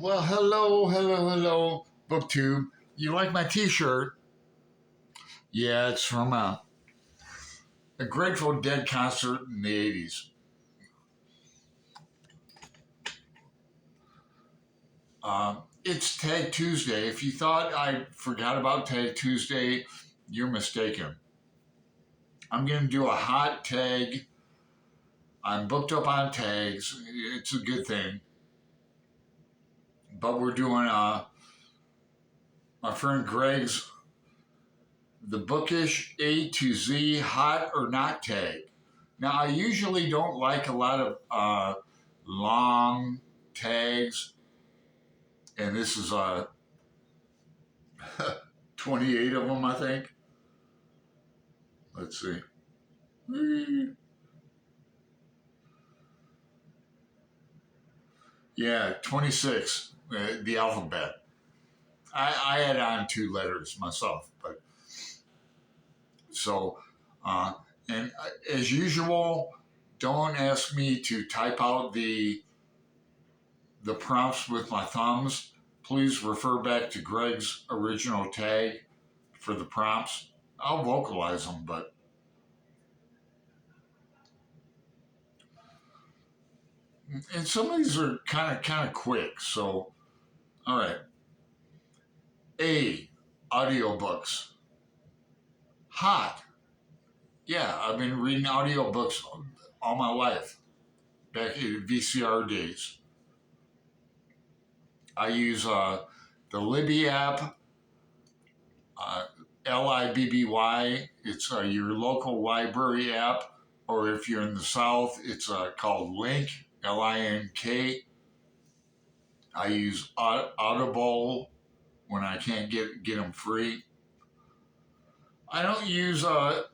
Well, hello, BookTube. You like my T-shirt? Yeah, it's from a Grateful Dead concert in the '80s. It's Tag Tuesday. If you thought I forgot about Tag Tuesday, you're mistaken. I'm going to do a hot tag. I'm booked up on tags. It's a good thing. But we're doing my friend Greg's the Bookish A to Z hot or not tag. Now, I usually don't like a lot of long tags, and this is 28 of them, I think. Let's see. Yeah, 26, the alphabet. I add on 2 letters myself, but so, and as usual, don't ask me to type out the prompts with my thumbs. Please refer back to Greg's original tag for the prompts. I'll vocalize them, but and some of these are kind of quick. So, all right. A, audiobooks. Hot. Yeah, I've been reading audiobooks all my life, back in VCR days. I use the Libby app, Libby. It's your local library app, or if you're in the South, it's called Link, Link. I use Audible when I can't get them free. I don't use LibriVox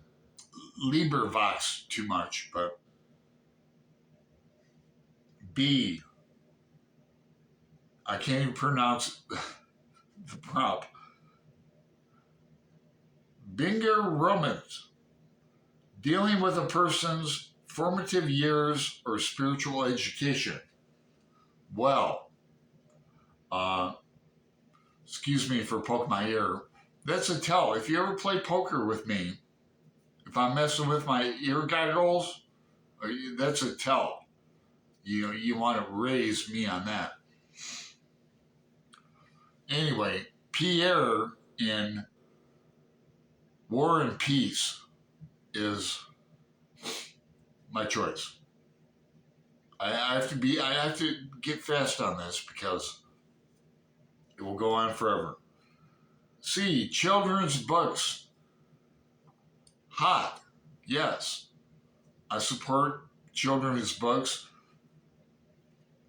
too much, but B, I can't even pronounce the prompt. Binger Romans, dealing with a person's formative years or spiritual education. Well, excuse me for poking my ear. That's a tell. If you ever play poker with me, if I'm messing with my ear goggles, that's a tell. You want to raise me on that. Anyway, Pierre in War and Peace is my choice. I have to get fast on this because it will go on forever. C, children's books. Hot. Yes. I support children's books.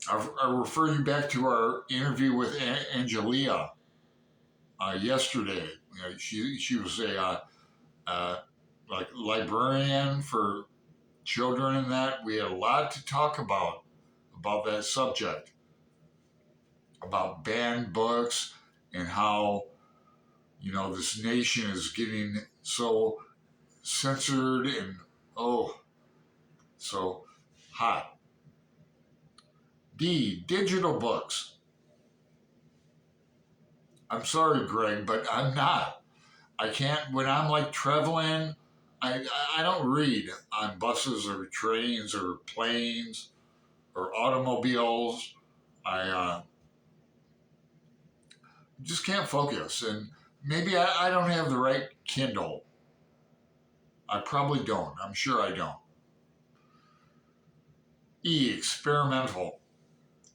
I refer you back to our interview with Angelia yesterday. She was a like librarian for children, and that we had a lot to talk about that subject, about banned books and how this nation is getting so censored and so hot. D, digital books. I'm sorry, Greg, but I'm not. I can't, when I'm like traveling, I don't read on buses or trains or planes or automobiles. I just can't focus. And maybe I don't have the right Kindle. I probably don't. I'm sure I don't. E, experimental.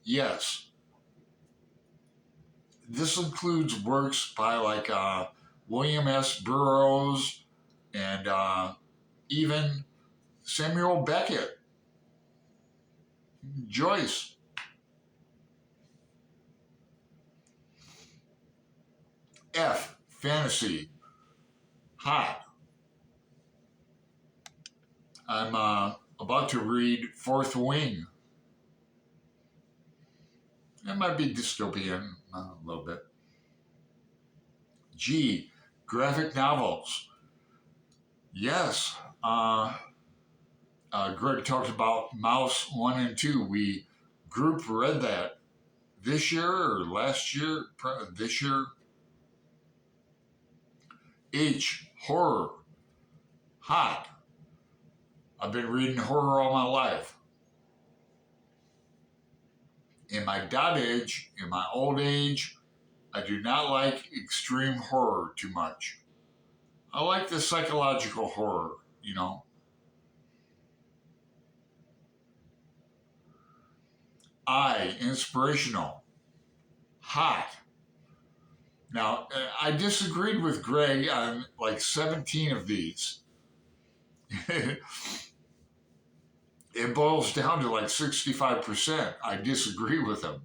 Yes. This includes works by like William S. Burroughs and even Samuel Beckett, Joyce. F, fantasy. Hot. I'm about to read Fourth Wing. It might be dystopian a little bit. G, graphic novels. Yes. Greg talked about Mouse 1 and 2. We group read that this year or last year, this year. H, horror, hot. I've been reading horror all my life. In my dotage, in my old age, I do not like extreme horror too much. I like the psychological horror, you know. I, inspirational, hot. Now, I disagreed with Greg on like 17 of these. It boils down to like 65%. I disagree with him.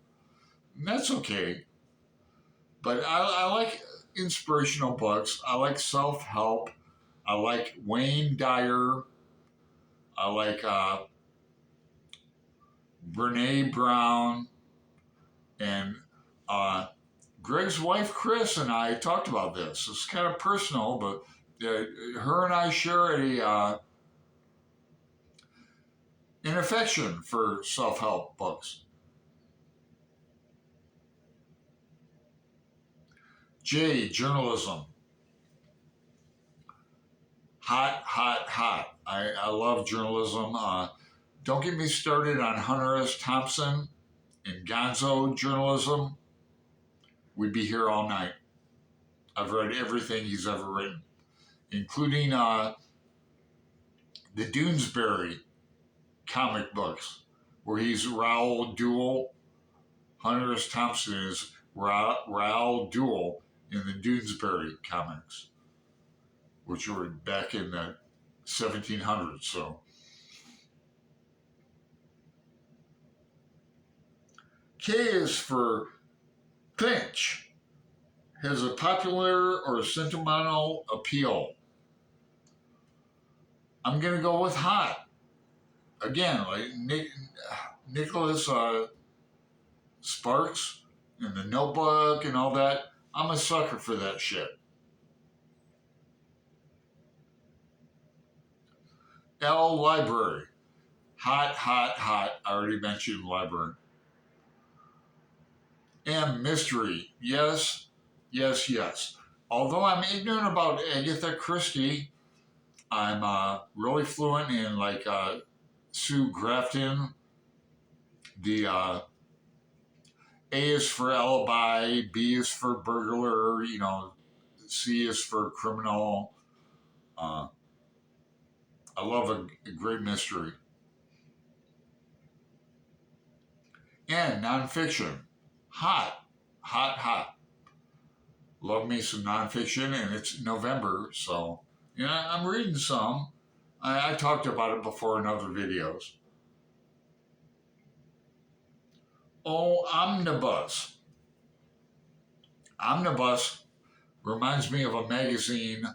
And that's okay. But I like inspirational books. I like self-help. I like Wayne Dyer. I like Brene Brown. And Greg's wife, Chris, and I talked about this. It's kind of personal, but her and I share an affection for self-help books. J, journalism. Hot, hot, hot. I love journalism. Don't get me started on Hunter S. Thompson and Gonzo journalism. We'd be here all night. I've read everything he's ever written, including the Doonesbury comic books, where he's Raoul Duell. Hunter S. Thompson is Raoul Duell in the Doonesbury comics, which were back in the 1700s. So, K is for clinch. Has a popular or sentimental appeal. I'm going to go with hot. Again, like Nicholas Sparks and The Notebook and all that. I'm a sucker for that shit. L, library. Hot, hot, hot. I already mentioned library. M, mystery. Yes, yes, yes. Although I'm ignorant about Agatha Christie, I'm really fluent in like Sue Grafton. The A is for alibi, B is for burglar, you know, C is for criminal. I love a great mystery. And nonfiction. Hot, hot, hot. Love me some nonfiction, and it's November, so yeah, I'm reading some. I talked about it before in other videos. Oh, Omnibus. Omnibus reminds me of a magazine,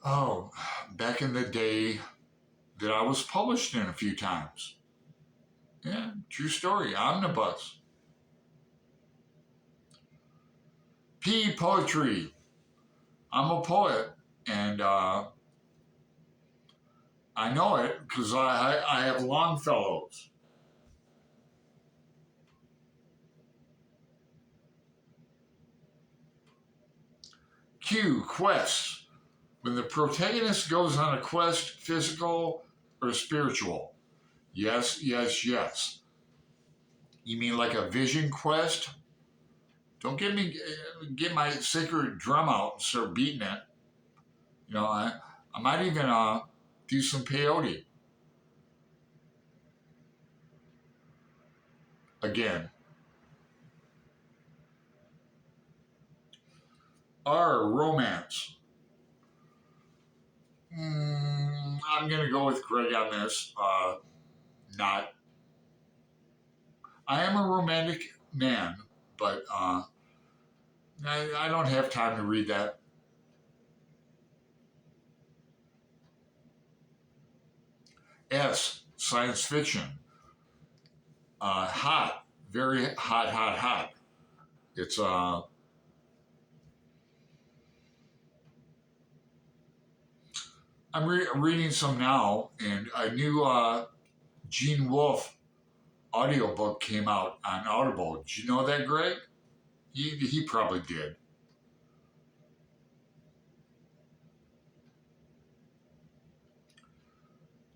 oh, back in the day that I was published in a few times. Yeah, true story, Omnibus. P, poetry. I'm a poet, and I know it because I have Longfellows. Q, quest. When the protagonist goes on a quest, physical or spiritual. Yes, yes, yes. You mean like a vision quest? Don't get my sacred drum out and start beating it. You know, I might even do some peyote. Again. R, romance. I'm going to go with Greg on this. Not. I am a romantic man, but I don't have time to read that. S, science fiction. Hot, very hot, hot, hot. It's I'm reading some now, and a new Gene Wolfe audiobook came out on Audible. Did you know that, Greg? He probably did.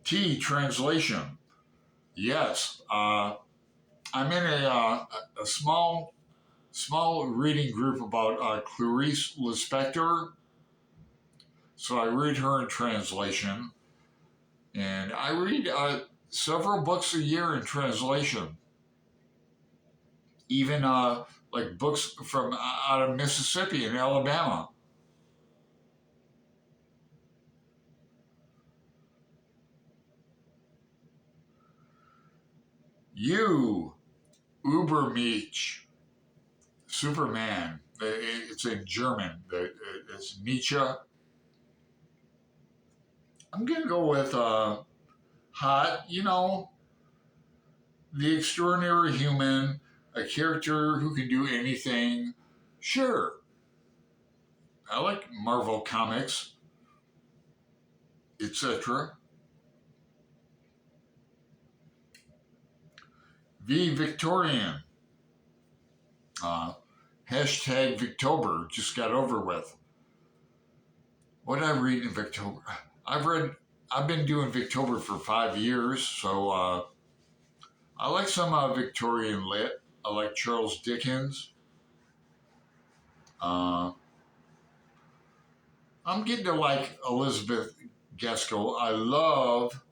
T, translation. Yes. I'm in a small reading group about Clarice Lispector. So I read her in translation. And I read several books a year in translation. Even like books from out of Mississippi and Alabama. You, Übermensch, Superman. It's in German. It's Nietzsche. I'm going to go with hot, the extraordinary human, a character who can do anything. Sure. I like Marvel comics, etc. V, Victorian. Hashtag Victober just got over with. What did I read in Victober? I've been doing Victober for 5 years, so I like some Victorian lit. I like Charles Dickens. I'm getting to like Elizabeth Gaskell. I love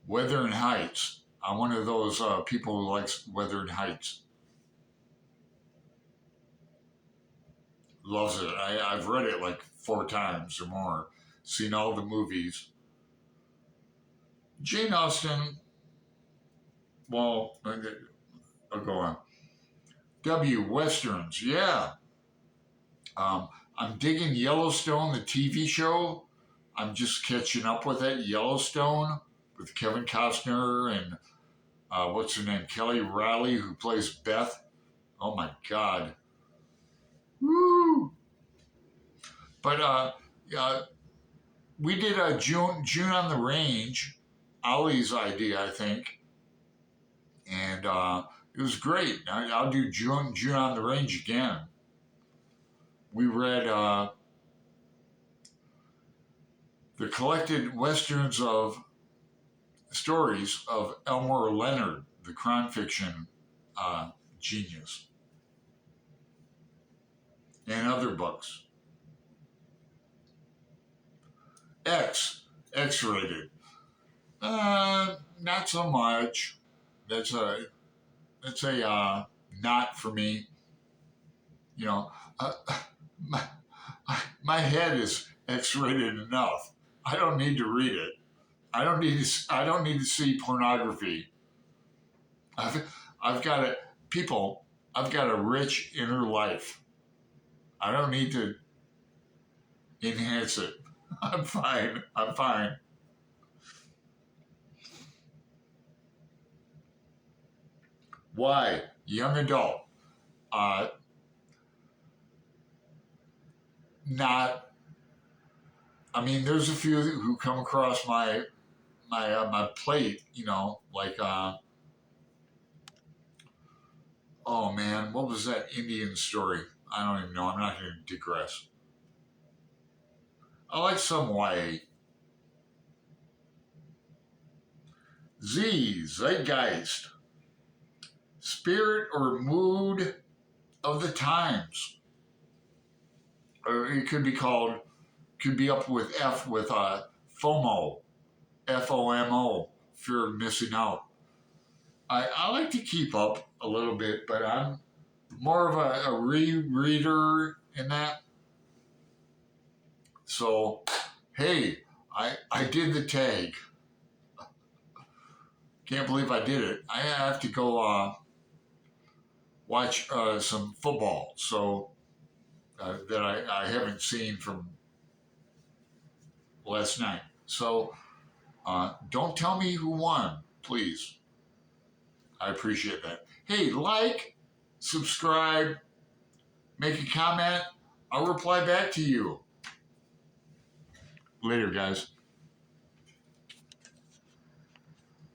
Wuthering Heights. I'm one of those people who likes Wuthering Heights. Loves it. I've read it like 4 times or more. Seen all the movies. Jane Austen. Well, I'll go on. W, Westerns. Yeah. I'm digging Yellowstone, the TV show. I'm just catching up with it. Yellowstone with Kevin Costner and what's her name? Kelly Riley, who plays Beth. Oh my God. Woo! But we did a June on the Range, Ollie's idea, I think, and it was great. I'll do June on the Range again. We read the collected westerns of stories of Elmore Leonard, the crime fiction genius, and other books. X-rated. Not so much. That's a not for me. You know, my head is X-rated enough. I don't need to read it. I don't need to see pornography. I've got a rich inner life. I don't need to enhance it. I'm fine. Why? Young adult. Not. I mean, there's a few who come across my plate. Like oh man, what was that Indian story? I don't even know. I'm not going to digress. I like some YA. Z, Zeitgeist. Spirit or mood of the times. Or it could be up with F with FOMO. FOMO, fear of missing out. I like to keep up a little bit, but I'm more of a rereader in that. So, hey, I did the tag. Can't believe I did it. I have to go watch some football, so that I haven't seen from last night. So don't tell me who won, please. I appreciate that. Hey, like, subscribe, make a comment. I'll reply back to you. Later, guys.